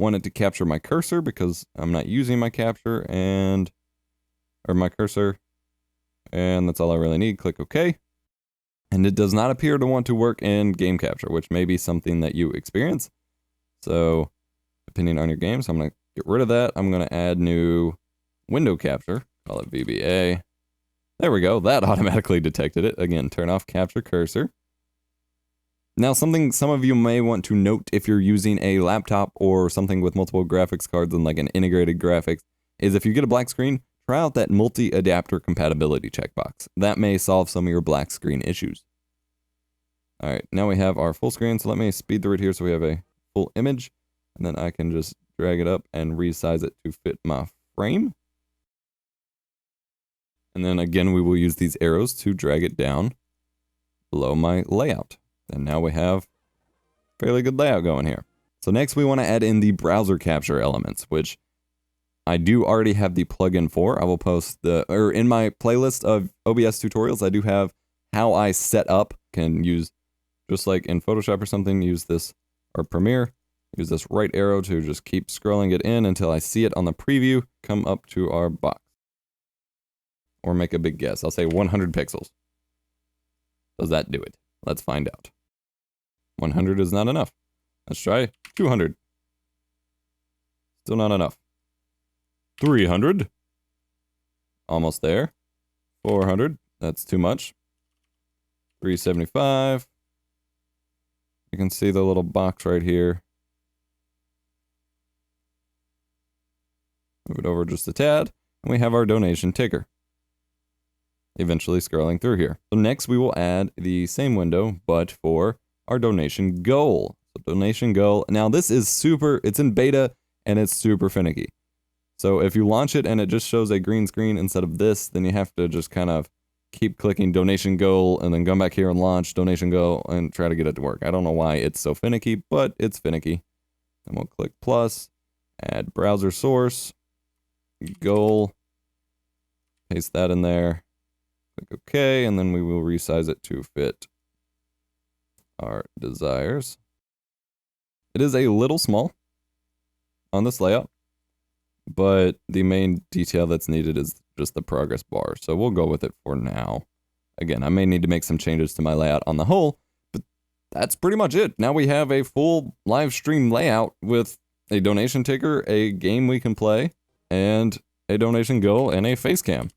want it to capture my cursor because I'm not using my capture or my cursor. And that's all I really need. Click OK. And it does not appear to want to work in game capture, which may be something that you experience. So depending on your game, so I'm going to get rid of that. I'm going to add new window capture, call it VBA. There we go. That automatically detected it. Again, turn off capture cursor. Now, something some of you may want to note if you're using a laptop or something with multiple graphics cards and like an integrated graphics is if you get a black screen, try out that multi-adapter compatibility checkbox. That may solve some of your black screen issues. All right, now we have our full screen. So let me speed through it here so we have a full image. And then I can just drag it up and resize it to fit my frame. And then again, we will use these arrows to drag it down below my layout. And now we have fairly good layout going here. So next we want to add in the browser capture elements, which I do already have the plugin for. I will post in my playlist of OBS tutorials, I do have how I set up, can use, just like in Photoshop or something, use this, or Premiere, use this right arrow to just keep scrolling it in until I see it on the preview, come up to our box. Or make a big guess. I'll say 100 pixels. Does that do it? Let's find out. 100 is not enough. Let's try 200. Still not enough. 300. Almost there. 400. That's too much. 375. You can see the little box right here. Move it over just a tad. And we have our donation ticker. Eventually scrolling through here. So next we will add the same window, but for our donation goal. So donation goal. Now this is it's in beta and it's super finicky. So if you launch it and it just shows a green screen instead of this, then you have to just kind of keep clicking donation goal and then come back here and launch donation goal and try to get it to work. I don't know why it's so finicky, but it's finicky. And we'll click plus, add browser source, goal, paste that in there. Click OK, and then we will resize it to fit our desires. It is a little small on this layout, but the main detail that's needed is just the progress bar. So we'll go with it for now. Again, I may need to make some changes to my layout on the whole, but that's pretty much it. Now we have a full live stream layout with a donation ticker, a game we can play, and a donation goal, and a face cam.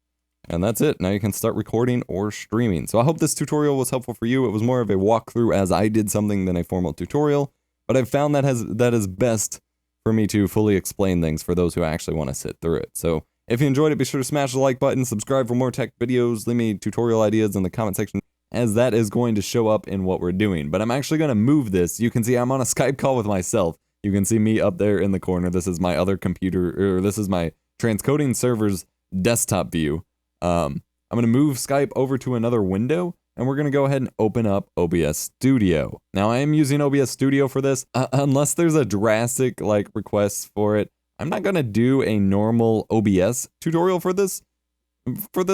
And that's it. Now you can start recording or streaming. So I hope this tutorial was helpful for you. It was more of a walkthrough as I did something than a formal tutorial, but I've found that is best for me to fully explain things for those who actually want to sit through it. So if you enjoyed it, be sure to smash the like button, subscribe for more tech videos, leave me tutorial ideas in the comment section, as that is going to show up in what we're doing. But I'm actually going to move this. You can see I'm on a Skype call with myself. You can see me up there in the corner. This is my other computer, or this is my transcoding server's desktop view. I'm going to move Skype over to another window, and we're going to go ahead and open up OBS Studio. Now, I am using OBS Studio for this. Unless there's a drastic request for it, I'm not going to do a normal OBS tutorial for this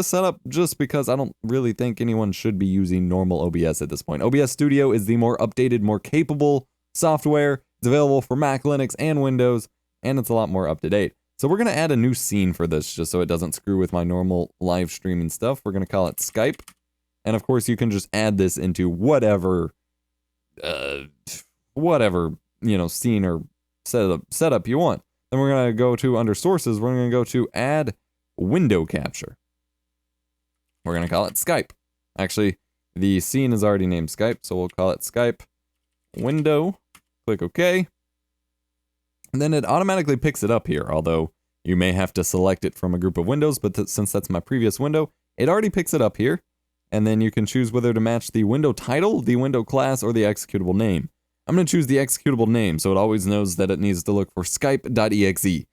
setup, just because I don't really think anyone should be using normal OBS at this point. OBS Studio is the more updated, more capable software. It's available for Mac, Linux, and Windows, and it's a lot more up to date. So we're going to add a new scene for this just so it doesn't screw with my normal live streaming stuff. We're going to call it Skype. And of course, you can just add this into whatever, scene or setup you want. Then we're going to go to, under sources, we're going to go to add window capture. We're going to call it Skype. Actually, the scene is already named Skype, so we'll call it Skype window. Click OK. And then it automatically picks it up here, although you may have to select it from a group of windows, but since that's my previous window, it already picks it up here. And then you can choose whether to match the window title, the window class, or the executable name. I'm going to choose the executable name, so it always knows that it needs to look for Skype.exe.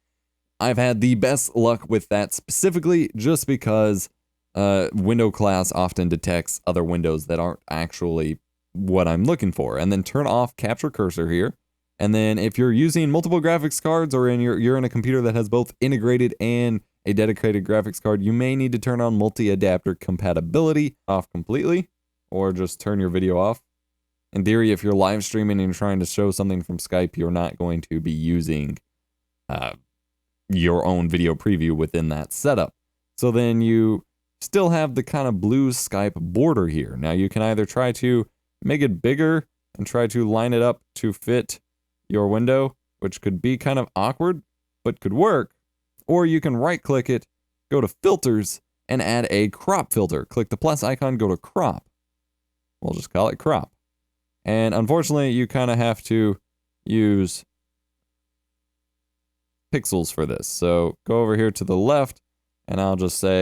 I've had the best luck with that specifically just because window class often detects other windows that aren't actually what I'm looking for. And then turn off capture cursor here. And then if you're using multiple graphics cards or you're in a computer that has both integrated and a dedicated graphics card, you may need to turn on multi-adapter compatibility off completely, or just turn your video off. In theory, if you're live streaming and you're trying to show something from Skype, you're not going to be using your own video preview within that setup. So then you still have the kind of blue Skype border here. Now you can either try to make it bigger and try to line it up to fit your window, which could be kind of awkward, but could work. Or you can right click it, go to filters, and add a crop filter. Click the plus icon, go to crop. We'll just call it crop. And unfortunately, you kind of have to use pixels for this. So go over here to the left, and I'll just say